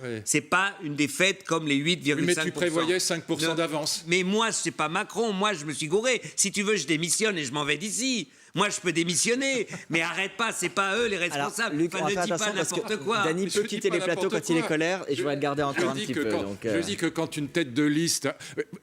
Oui. C'est pas une défaite comme les 8,5%. Mais tu prévoyais 5% d'avance. Mais moi, c'est pas Macron. Moi, je me suis gouré. Si tu veux, je démissionne et je m'en vais d'ici. Moi, je peux démissionner, mais arrête pas, c'est pas eux les responsables. Alors, Luc, on va ne faire dis pas attention parce que n'importe quoi. Dany peut quitter les plateaux quand il est colère et je vais le garder encore un petit peu. Je dis que quand une tête de liste...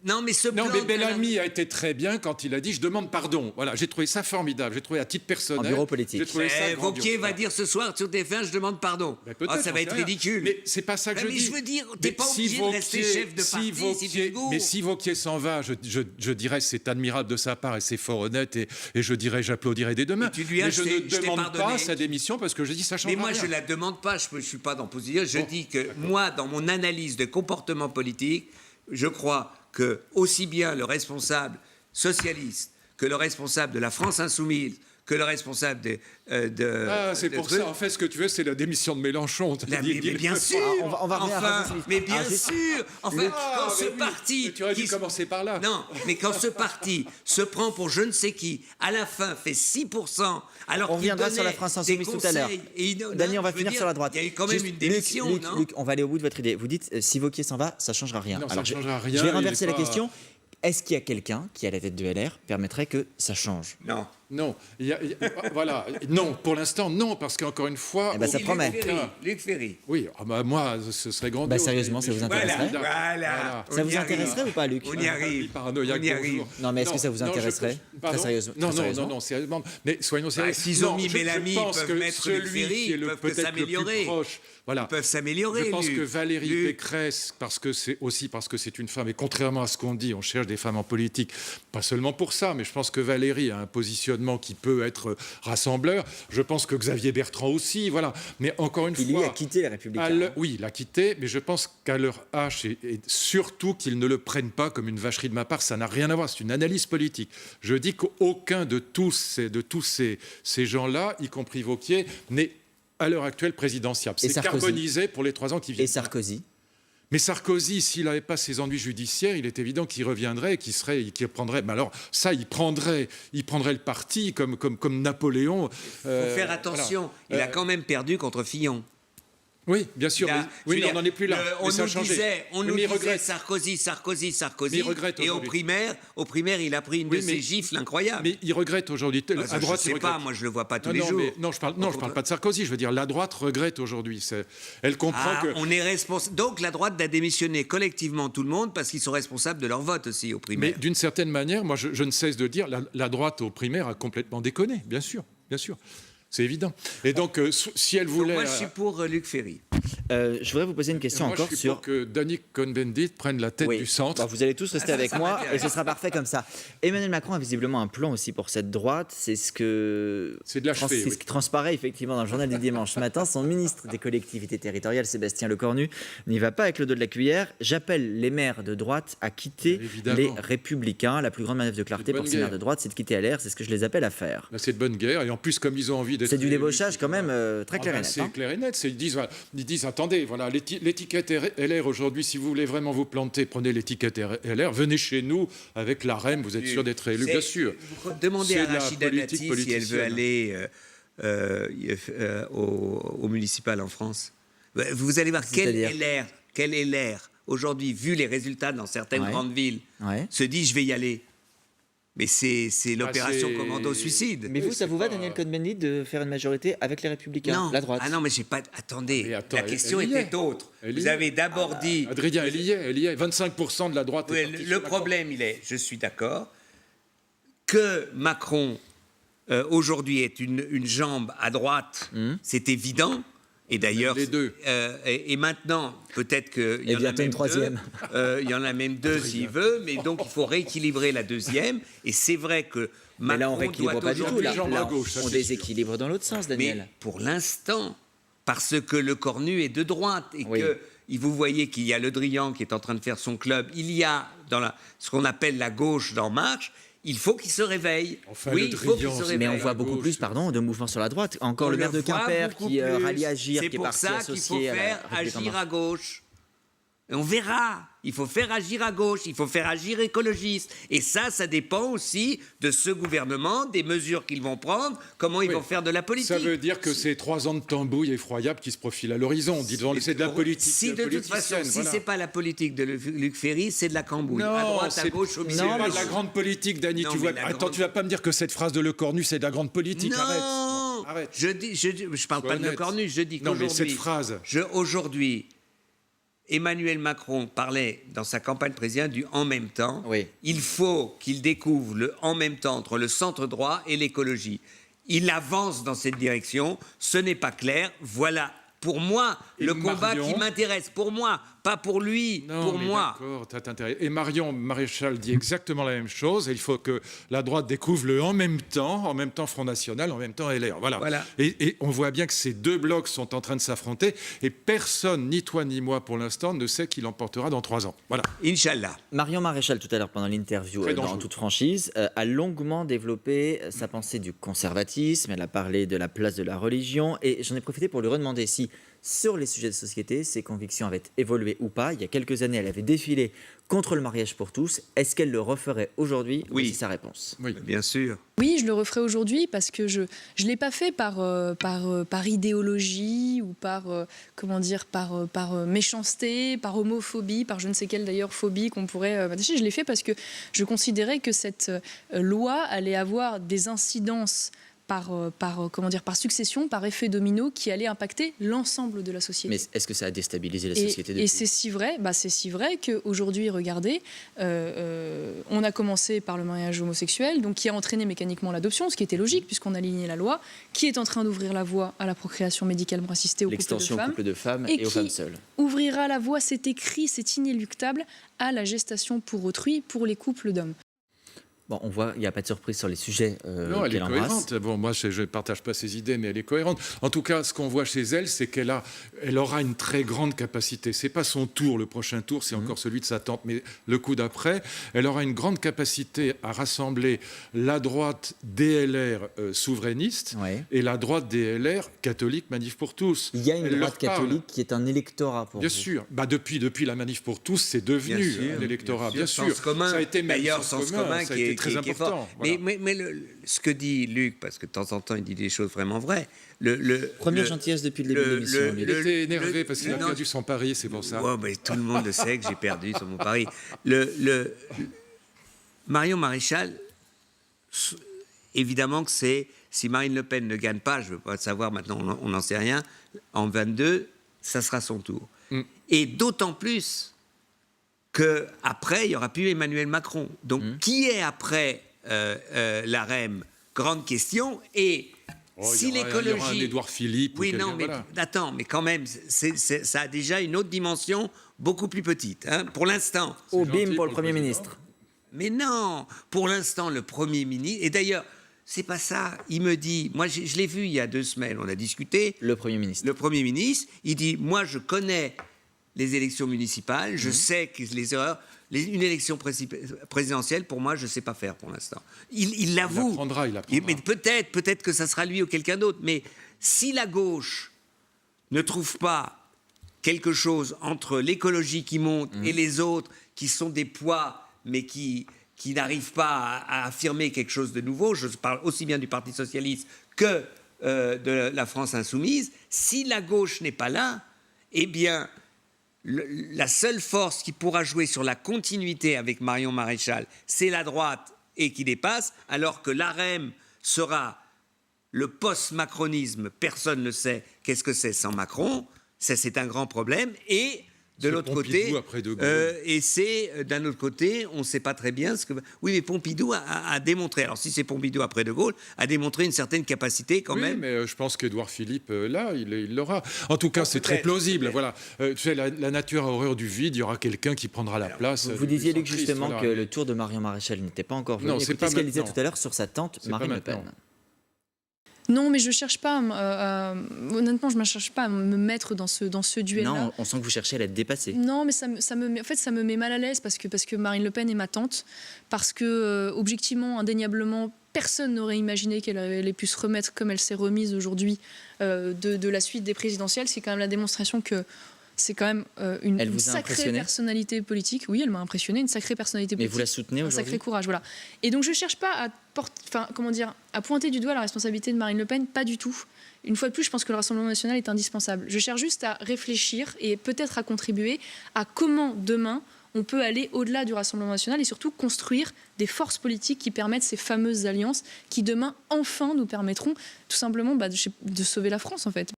Non, mais Non, mais Bellamy a été très bien quand il a dit « je demande pardon ». Voilà, j'ai trouvé ça formidable. J'ai trouvé à titre personnel... En bureau politique. J'ai trouvé ça Wauquiez grandiose. va dire ce soir sur TF1 « je demande pardon Ben ». Ça va être ridicule. Mais c'est pas ça que je dis. Mais je veux dire, t'es pas obligé de rester chef de parti si tu te gourres. Mais si Wauquiez s'en va, je dirais c'est admirable de sa part et c'est fort honnête et je dirais j'applaudirai des deux mains. Mais je ne demande pas sa démission parce que je dis ça change rien. Mais moi je la demande pas, je suis pas dans position. Je dis que moi, dans mon analyse de comportement politique, je crois que aussi bien le responsable socialiste que le responsable de la France insoumise que le responsable c'est pour ça, en fait, ce que tu veux, c'est la démission de Mélenchon. Mais bien sûr. On va revenir à mais bien sûr. Enfin, quand ce parti... Mais tu aurais dû commencer par là. Non, mais quand ce parti se prend pour je ne sais qui, à la fin fait 6%, alors on reviendra sur la France insoumise tout à l'heure. Dany, on va finir sur la droite. Il y a eu quand même une démission, non ? Luc, on va aller au bout de votre idée. Vous dites, si Wauquiez s'en va, ça ne changera rien. Non, ça ne changera rien. Je vais renverser la question. Est-ce qu'il y a quelqu'un qui, à la tête de LR, permettrait que ça change ? Non. Non, voilà, non, pour l'instant, non, parce qu'encore une fois... Eh ben, ça promet. Luc Ferry. Oui, moi, ce serait grandiose. Sérieusement, ça vous intéresserait ? Voilà. Ça vous intéresserait ou pas, Luc ? On y arrive. On y arrive. Non, mais est-ce que ça vous intéresserait ? Très sérieusement. Non, sérieusement. Mais soyons sérieux. S'ils ont mis Bellamy, ils peuvent mettre Luc Ferry, ils peuvent s'améliorer. Voilà. Ils peuvent s'améliorer. Je pense que Valérie Pécresse, parce que c'est une femme, et contrairement à ce qu'on dit, on cherche des femmes en politique, pas seulement pour ça, mais je pense que Valérie a un positionnement qui peut être rassembleur. Je pense que Xavier Bertrand aussi, voilà. Mais encore une fois... Il a quitté les Républicains. Oui, il l'a quitté, mais je pense qu'à leur hache, et surtout qu'ils ne le prennent pas comme une vacherie de ma part, ça n'a rien à voir, c'est une analyse politique. Je dis qu'aucun de tous ces gens-là, y compris Wauquiez, n'est à l'heure actuelle présidentiable. C'est carbonisé pour les 3 ans qui viennent. Et Sarkozy ? Mais Sarkozy, s'il n'avait pas ses ennuis judiciaires, il est évident qu'il reviendrait, qu'il prendrait. Mais alors, ça, il prendrait le parti comme Napoléon. Il faut faire attention. Il a quand même perdu contre Fillon. Oui, bien sûr. Mais on n'en est plus là. On nous disait Sarkozy. Mais il regrette et au primaire, il a pris une de ses gifles incroyables. Mais il regrette aujourd'hui. À droite, je ne sais pas, moi je le vois pas tous les jours. Je parle pas de Sarkozy. Je veux dire, la droite regrette aujourd'hui. Elle comprend que. On est responsable. Donc la droite a démissionné collectivement tout le monde parce qu'ils sont responsables de leur vote aussi au primaire. Mais d'une certaine manière, moi je ne cesse de dire, la droite au primaire a complètement déconné, bien sûr. C'est évident. Et donc, si elle voulait... moi, je suis pour Luc Ferry. Je voudrais vous poser une question encore je suis pour que Dany Cohn-Bendit prenne la tête du centre. Vous allez tous rester avec moi et ce sera parfait comme ça. Emmanuel Macron a visiblement un plan aussi pour cette droite. C'est ce qui transparaît effectivement dans le journal du dimanche matin. Son ministre des collectivités territoriales, Sébastien Lecornu, n'y va pas avec le dos de la cuillère. J'appelle les maires de droite à quitter les Républicains. La plus grande manœuvre de clarté pour ces maires de droite, c'est de quitter LR. C'est ce que je les appelle à faire. Là, c'est de bonne guerre. Et en plus, comme ils ont envie d'être... C'est du débauchage quand même très clair et net. C'est clair et net. Ils disent, attendez, voilà, l'étiquette LR aujourd'hui, si vous voulez vraiment vous planter, prenez l'étiquette LR, venez chez nous avec la REM, vous êtes sûr d'être élu, bien sûr. Demandez à Rachida Dati si elle veut aller au municipal en France. Vous allez voir quel LR, aujourd'hui, vu les résultats dans certaines grandes villes, se dit je vais y aller. Mais c'est l'opération commando suicide. Mais vous, ça vous va, Daniel Cohn-Bendit, de faire une majorité avec les Républicains, la droite ? Ah non, mais j'ai pas... Attendez, la question était autre. Vous avez d'abord dit... Adrien, elle y est. 25% de la droite. Le problème, je suis d'accord, que Macron, aujourd'hui, est une jambe à droite, c'est évident. Et d'ailleurs, les deux. Et maintenant, peut-être qu'il y en a même troisième. Il y en a même deux s'il veut, mais donc il faut rééquilibrer la deuxième. Et c'est vrai que Macron mais là, on rééquilibre pas du tout. Là, on déséquilibre dans l'autre sens, Daniel. Mais pour l'instant, parce que Lecornu est de droite et que vous voyez qu'il y a Le Drian qui est en train de faire son club, il y a ce qu'on appelle la gauche d'En Marche. Il faut qu'il se réveille. Enfin, il faut qu'il se réveille. Mais on voit beaucoup plus, de mouvements sur la droite. Encore le maire de Quimper qui rallie Agir, qui est parti associé. C'est pour ça qu'il faut faire Agir à gauche. Et on verra. Il faut faire agir à gauche, il faut faire agir écologiste. Et ça dépend aussi de ce gouvernement, des mesures qu'ils vont prendre, comment ils vont faire de la politique. Ça veut dire que c'est 3 ans de tambouille effroyable qui se profilent à l'horizon. Disons, c'est de la politique. Si de toute façon, si c'est pas la politique de Luc Ferry, c'est de la cambouille. Non, à droite, à gauche, au milieu. C'est pas de la grande politique, Dany. Attends, tu vas pas me dire que cette phrase de Le Cornu, c'est de la grande politique. Non, arrête. Je parle pas de Le Cornu, je dis qu'aujourd'hui... Non, mais cette phrase... Aujourd'hui... Emmanuel Macron parlait dans sa campagne présidentielle du « en même temps ». Oui. Il faut qu'il découvre le « en même temps » entre le centre droit et l'écologie. Il avance dans cette direction, ce n'est pas clair. Voilà, pour moi, le combat qui m'intéresse. Pour moi, pas pour lui, pour moi. D'accord, t'as intérêt. Et Marion Maréchal dit exactement la même chose. Il faut que la droite découvre le en même temps Front National, en même temps LR. Voilà. Et on voit bien que ces deux blocs sont en train de s'affronter et personne, ni toi ni moi pour l'instant, ne sait qui l'emportera dans 3 ans. Voilà. Inch'Allah. Marion Maréchal, tout à l'heure pendant l'interview, en toute franchise, a longuement développé sa pensée du conservatisme. Elle a parlé de la place de la religion et j'en ai profité pour lui redemander si, sur les sujets de société, ses convictions avaient évolué ou pas. Il y a quelques années, elle avait défilé contre le mariage pour tous. Est-ce qu'elle le referait aujourd'hui? Oui. Voici sa réponse. Oui, bien sûr. Oui, je le referai aujourd'hui parce que je ne l'ai pas fait par idéologie ou par méchanceté, par homophobie, par je ne sais quelle d'ailleurs phobie qu'on pourrait m'attacher. Je l'ai fait parce que je considérais que cette loi allait avoir des incidences par succession, par effet domino, qui allait impacter l'ensemble de la société. Mais est-ce que ça a déstabilisé la société depuis ? Et c'est si vrai qu'aujourd'hui, regardez, on a commencé par le mariage homosexuel, donc qui a entraîné mécaniquement l'adoption, ce qui était logique puisqu'on a aligné la loi, qui est en train d'ouvrir la voie à la procréation médicalement assistée aux couple de femmes et aux femmes seules. Ouvrira la voie, c'est écrit, c'est inéluctable, à la gestation pour autrui, pour les couples d'hommes. Bon, on voit, il n'y a pas de surprise sur les sujets non, elle est cohérente. Bon, moi, je ne partage pas ses idées, mais elle est cohérente. En tout cas, ce qu'on voit chez elle, c'est qu'elle aura une très grande capacité. Ce n'est pas son tour, le prochain tour, c'est encore celui de sa tante, mais le coup d'après, elle aura une grande capacité à rassembler la droite DLR souverainiste et la droite DLR catholique Manif pour tous. Il y a une droite catholique qui est un électorat pour bien vous. Sûr. Depuis la Manif pour tous, c'est devenu un électorat, bien sûr. Sens commun. Ça a été d'ailleurs sens commun qui est très important. Voilà. Mais ce que dit Luc, parce que de temps en temps il dit des choses vraiment vraies. Première gentillesse depuis le début de l'émission. Il était énervé parce qu'il a perdu son pari, c'est pour ça. Ouais, mais tout le monde le sait que j'ai perdu sur mon pari. Marion Maréchal, évidemment que c'est, si Marine Le Pen ne gagne pas, je ne veux pas savoir maintenant, on n'en sait rien, en 22, ça sera son tour. Et d'autant plus qu'après, il n'y aura plus Emmanuel Macron. Donc, qui est après l'AREM? Grande question. Et si l'écologie... Il y aura un Édouard Philippe. Oui, non, mais attends, mais quand même, ça a déjà une autre dimension beaucoup plus petite, hein, pour l'instant. Au bim pour le Premier ministre. Mais non, pour l'instant, le Premier ministre... Et d'ailleurs, c'est pas ça. Il me dit... Moi, je l'ai vu il y a 2 semaines, on a discuté. Le Premier ministre. Le Premier ministre, il dit, moi, je connais... les élections municipales, je sais que les erreurs... Une élection présidentielle, pour moi, je ne sais pas faire pour l'instant. Il l'avoue. Il apprendra. Mais peut-être que ça sera lui ou quelqu'un d'autre. Mais si la gauche ne trouve pas quelque chose entre l'écologie qui monte et les autres qui sont des poids, mais qui n'arrivent pas à affirmer quelque chose de nouveau, je parle aussi bien du Parti socialiste que de la France insoumise, si la gauche n'est pas là, eh bien... la seule force qui pourra jouer sur la continuité avec Marion Maréchal, c'est la droite et qui dépasse, alors que l'AREM sera le post-macronisme. Personne ne sait qu'est-ce que c'est sans Macron. Ça, c'est un grand problème. Et de l'autre côté, d'un autre côté, on ne sait pas très bien ce que... Oui, mais Pompidou a démontré, alors si c'est Pompidou après De Gaulle, a démontré une certaine capacité quand même. Oui, mais je pense qu'Édouard Philippe, là, il l'aura. En tout cas, c'est très plausible. Voilà. Tu sais, la nature a horreur du vide, il y aura quelqu'un qui prendra la place. Vous disiez, Luc, justement que le tour de Marion Maréchal n'était pas encore venu. Non, c'est pas ce qu'elle disait tout à l'heure sur sa tante Marine Le Pen. Non, mais je cherche pas. Honnêtement, je ne cherche pas à me mettre dans ce duel-là. Non, on sent que vous cherchez à la dépasser. Non, mais ça me met mal à l'aise parce que Marine Le Pen est ma tante, parce que objectivement, indéniablement, personne n'aurait imaginé qu'elle ait pu se remettre comme elle s'est remise aujourd'hui de la suite des présidentielles. C'est quand même la démonstration que C'est quand même une sacrée personnalité politique. Oui, elle m'a impressionné, une sacrée personnalité politique. Mais vous la soutenez aujourd'hui ? Un sacré courage, voilà. Et donc je ne cherche pas à pointer du doigt la responsabilité de Marine Le Pen, pas du tout. Une fois de plus, je pense que le Rassemblement national est indispensable. Je cherche juste à réfléchir et peut-être à contribuer à comment demain on peut aller au-delà du Rassemblement national et surtout construire des forces politiques qui permettent ces fameuses alliances qui demain enfin nous permettront tout simplement de sauver la France en fait.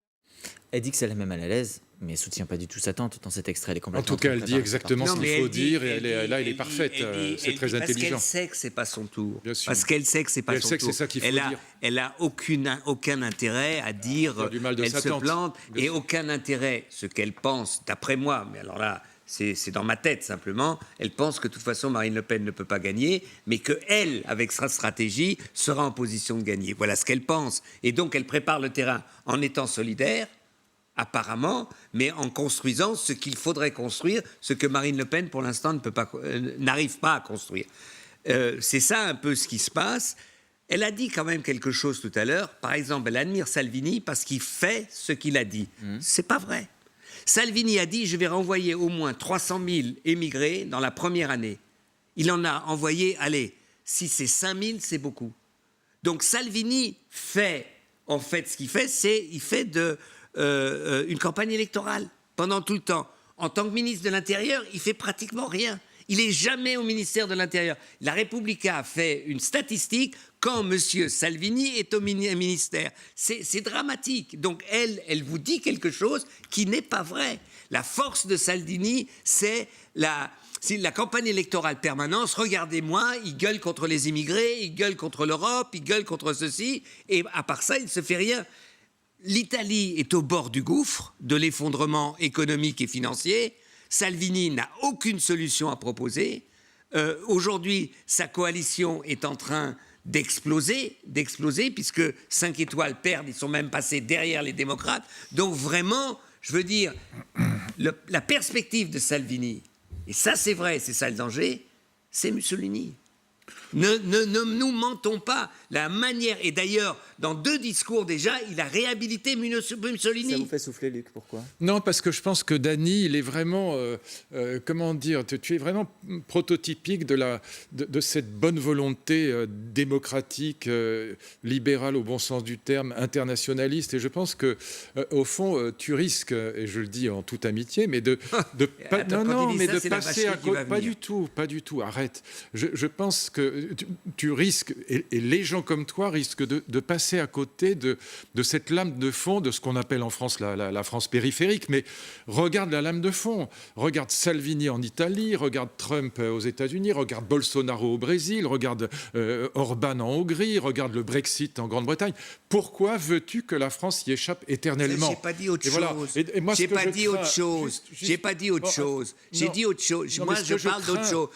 Elle dit que c'est la même à l'aise, mais elle ne soutient pas du tout sa tante dans cet extrait. Elle est complètement en tout cas, elle dit exactement ce qu'il faut dire et elle est parfaite. C'est très intelligent. Parce qu'elle sait que c'est pas son tour. Parce qu'elle sait que c'est pas son tour. C'est ça qu'il faut dire. Elle a aucun intérêt à dire elle se plante et aucun intérêt. Ce qu'elle pense, d'après moi, mais alors là, c'est dans ma tête simplement, elle pense que de toute façon Marine Le Pen ne peut pas gagner, mais qu'elle, avec sa stratégie, sera en position de gagner. Voilà ce qu'elle pense. Et donc elle prépare le terrain en étant solidaire, apparemment, mais en construisant ce qu'il faudrait construire, ce que Marine Le Pen, pour l'instant, n'arrive pas à construire. C'est ça un peu ce qui se passe. Elle a dit quand même quelque chose tout à l'heure. Par exemple, elle admire Salvini parce qu'il fait ce qu'il a dit. C'est pas vrai. Salvini a dit « Je vais renvoyer au moins 300 000 émigrés dans la première année ». Il en a envoyé, allez, si c'est 5 000, c'est beaucoup. Donc Salvini fait, en fait, ce qu'il fait, c'est il fait une campagne électorale pendant tout le temps. En tant que ministre de l'Intérieur, il fait pratiquement rien. Il n'est jamais au ministère de l'Intérieur. La Repubblica a fait une statistique quand M. Salvini est au ministère. C'est dramatique. Donc elle vous dit quelque chose qui n'est pas vrai. La force de Salvini, c'est la campagne électorale permanente. Regardez-moi, il gueule contre les immigrés, il gueule contre l'Europe, il gueule contre ceci. Et à part ça, il ne se fait rien. L'Italie est au bord du gouffre de l'effondrement économique et financier. Salvini n'a aucune solution à proposer. Aujourd'hui, sa coalition est en train d'exploser, puisque 5 étoiles perdent, ils sont même passés derrière les démocrates. Donc vraiment, je veux dire, la perspective de Salvini, et ça c'est vrai, c'est ça le danger, c'est Mussolini. Ne nous mentons pas. La manière, et d'ailleurs, dans 2 discours déjà, il a réhabilité Mussolini. Ça vous fait souffler, Luc, pourquoi ? Non, parce que je pense que Dany, il est vraiment, comment dire, tu es vraiment prototypique de cette bonne volonté démocratique, libérale au bon sens du terme, internationaliste. Et je pense que, au fond, tu risques, et je le dis en toute amitié, mais de passer à côté. Pas du tout. Arrête. Je pense que tu risques, et les gens comme toi risquent de passer à côté de cette lame de fond, de ce qu'on appelle en France la France périphérique. Mais regarde la lame de fond. Regarde Salvini en Italie, regarde Trump aux États-Unis, regarde Bolsonaro au Brésil, regarde Orban en Hongrie, regarde le Brexit en Grande-Bretagne. Pourquoi veux-tu que la France y échappe éternellement ? J'ai pas dit autre chose. J'ai pas dit autre chose. J'ai pas dit autre chose. J'ai dit autre chose. Moi, je parle d'autre chose.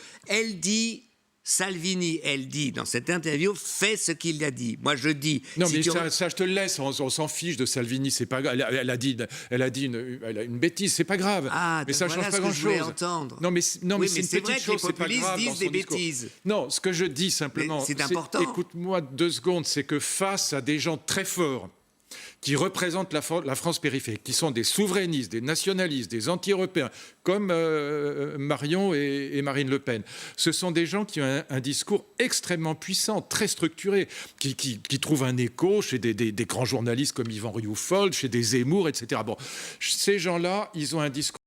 Salvini, elle dit dans cette interview, fait ce qu'il a dit. Moi, je dis. Non, mais ça, je te le laisse. On s'en fiche de Salvini. C'est pas grave. Elle a dit une bêtise. C'est pas grave. Mais ça change pas grand-chose. Non, mais c'est vrai que les populistes disent des bêtises. Non, ce que je dis simplement, c'est important. Écoute-moi 2 secondes. C'est que face à des gens très forts qui représentent la France périphérique, qui sont des souverainistes, des nationalistes, des anti-européens, comme Marion et Marine Le Pen. Ce sont des gens qui ont un discours extrêmement puissant, très structuré, qui trouvent un écho chez des grands journalistes comme Yvan Rioufol, chez des Zemmour, etc. Bon, ces gens-là, ils ont un discours